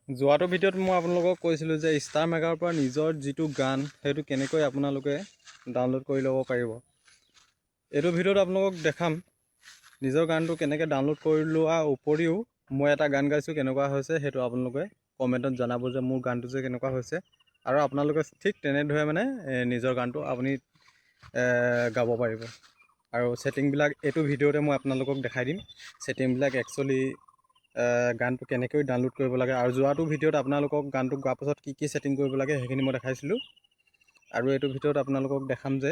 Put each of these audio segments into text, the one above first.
যোৱাটো ভিডিঅ'ত মই আপোনালোকক কৈছিলোঁ যে ষ্টাৰ মেকাৰৰ পৰা নিজৰ যিটো গান সেইটো কেনেকৈ আপোনালোকে ডাউনলোড কৰি ল'ব পাৰিব। এইটো ভিডিঅ'ত আপোনালোকক দেখাম নিজৰ গানটো কেনেকৈ ডাউনলোড কৰি লোৱাৰ উপৰিও মই এটা গান গাইছোঁ কেনেকুৱা হৈছে সেইটো আপোনালোকে কমেণ্টত জনাব যে মোৰ গানটো যে কেনেকুৱা হৈছে, আৰু আপোনালোকে ঠিক তেনেদৰে মানে নিজৰ গানটো আপুনি গাব পাৰিব। আৰু ছেটিংবিলাক এইটো ভিডিঅ'তে মই আপোনালোকক দেখাই দিম। ছেটিংবিলাক একচুৱেলি গানটো কেনেকৈ ডাউনলোড কৰিব লাগে, আৰু যোৱাটো ভিডিঅ'ত আপোনালোকক গানটো গোৱাৰ পাছত কি ছেটিং কৰিব লাগে সেইখিনি মই দেখাইছিলোঁ। আৰু এইটো ভিডিঅ'ত আপোনালোকক দেখাম যে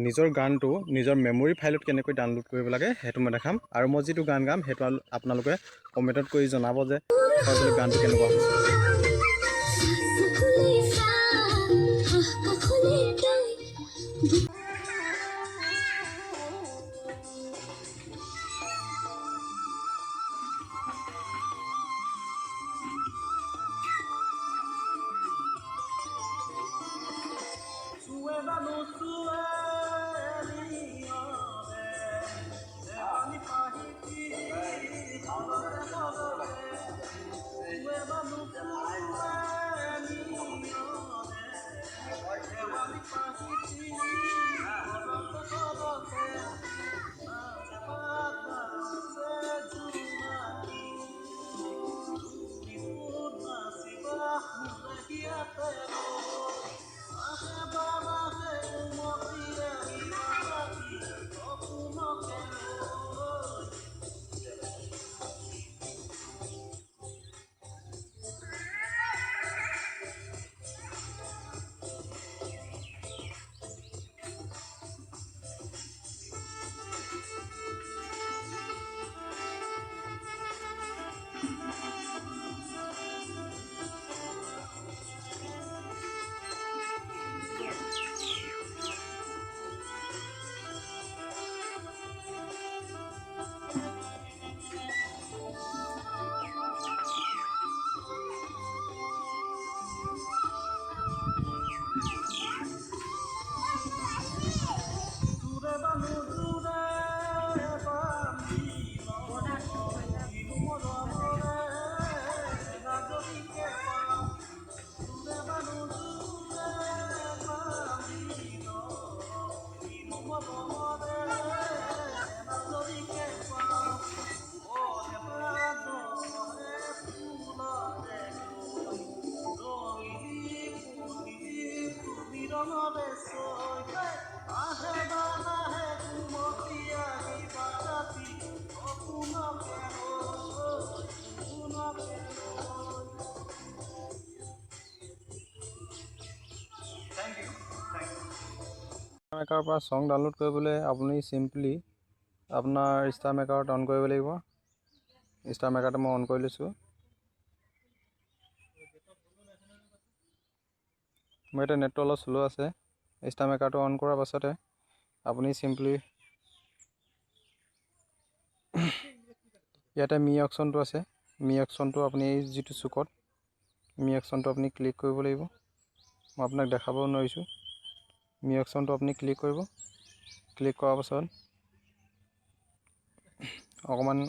নিজৰ গানটো নিজৰ মেমৰি ফাইলত কেনেকৈ ডাউনলোড কৰিব লাগে সেইটো মই দেখাম। আৰু মই যিটো গান গাম সেইটো আপোনালোকে কমেণ্টত কৰি জনাব যে হয় বোলে গানটো কেনেকুৱা হৈছে। ষ্টাৰ মেকাৰৰ পৰা ছং ডাউনলোড কৰিবলৈ আপুনি চিম্পলি আপোনাৰ ষ্টাৰ মেকাৰত অন কৰিব লাগিব। ষ্টাৰ মেকাৰটো মই অন কৰি লৈছোঁ। মোৰ এতিয়া নেটটো অলপ শ্ল' আছে। ষ্টাৰ মেকাৰটো অন কৰাৰ পাছতে আপুনি চিম্পলি ইয়াতে মি অপশ্যনটো আছে। মি অপশ্যনটো আপুনি যিটো চুকত মি অপশ্যনটো আপুনি ক্লিক কৰিব লাগিব। মই আপোনাক দেখাব নোৱাৰিছোঁ। মি অপশ্যনটো আপুনি ক্লিক কৰিব। ক্লিক কৰাৰ পাছত অকণমান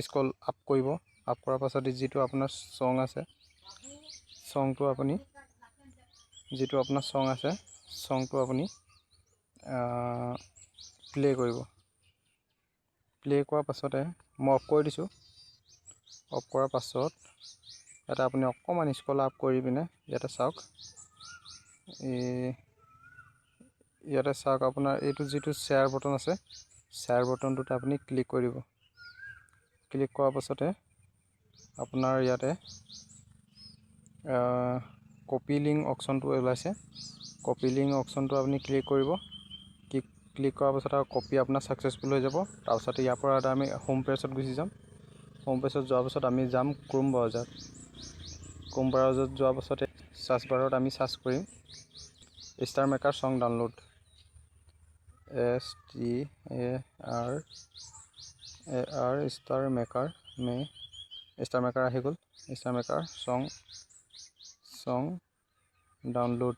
স্ক্ৰল আপ কৰিব। আপ কৰাৰ পাছত যিটো আপোনাৰ ছং আছে, ছংটো আপুনি আপুনি প্লে কৰিব। প্লে কৰাৰ পাছতে মই অফ কৰি দিছোঁ। অফ কৰাৰ পাছত ইয়াতে আপুনি অকণমান স্ক্ৰল আপ কৰি পিনে ইয়াতে চাওক। ইয়াতে চাওক আপোনাৰ এইটো যিটো শ্বেয়াৰ বটন আছে, শ্বেয়াৰ বটনটোত আপুনি ক্লিক কৰিব। ক্লিক কৰাৰ পাছতে আপোনাৰ ইয়াতে কপি লিংক অপশ্যনটো ওলাইছে। কপি লিংক অপশ্যনটো আপুনি ক্লিক কৰিব। ক্লিক কৰাৰ পাছত আৰু কপি আপোনাৰ ছাকচেছফুল হৈ যাব। তাৰপিছত ইয়াৰ পৰা আমি হোম পেজত গুচি যাম। হোম পেজত যোৱাৰ পাছত আমি যাম ক্ৰোম ব্ৰাউজাৰত। ক্ৰোম ব্ৰাউজাৰত যোৱাৰ পাছতে চাৰ্চ বাৰত আমি চাৰ্চ কৰিম star maker song download. STAR star maker আহি গ'ল। ষ্টাৰ মেকাৰ ছং ডাউনলোড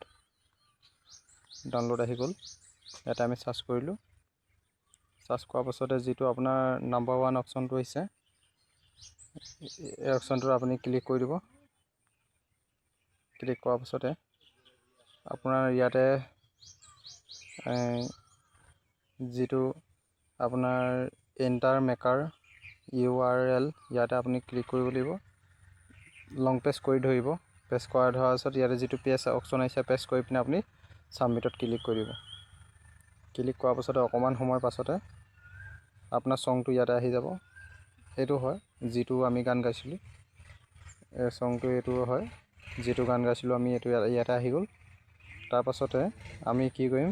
আহি গ'ল। ইয়াতে আমি চাৰ্চ কৰিলোঁ। চাৰ্চ কৰাৰ পাছতে যিটো আপোনাৰ নাম্বাৰ 1 অপশ্যনটো আহিছে, এই অপশ্যনটো আপুনি ক্লিক কৰি দিব। ক্লিক কৰাৰ পাছতে আপোনাৰ ইয়াতে যিটো আপোনাৰ এণ্টাৰ মেকাৰ URL ইয়াতে আপুনি ক্লিক কৰিব লাগিব। লং প্ৰেছ কৰি ধৰিব। প্ৰেছ কৰা ধৰাৰ পাছত ইয়াতে যিটো পেজ অপশ্যন আহিছে প্ৰেছ কৰি পিনে আপুনি ছাবমিটত ক্লিক কৰি দিব। ক্লিক কৰাৰ পাছতে অকণমান সময় পাছতে আপোনাৰ চংটো ইয়াতে আহি যাব। এইটো হয় যিটো আমি গান গাইছিলোঁ, এই চংটো এইটো হয় যিটো গান গাইছিলোঁ আমি, এইটো ইয়াতে আহি গ'ল। তাৰ পাছতে আমি কি কৰিম,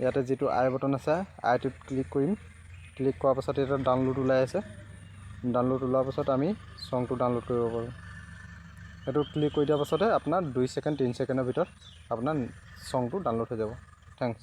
ইয়াতে যিটো আই বটন আছে আইটোত ক্লিক কৰিম। ক্লিক কৰাৰ পাছত এটা ডাউনলোড ওলাই আছে। ডাউনলোড ওলোৱাৰ পাছত আমি চংটো ডাউনলোড কৰিব পাৰোঁ। সেইটো ক্লিক কৰি দিয়াৰ পাছতে আপোনাৰ 2 ছেকেণ্ড 3 ছেকেণ্ডৰ ভিতৰত আপোনাৰ চংটো ডাউনলোড হৈ যাব। থেংকছ।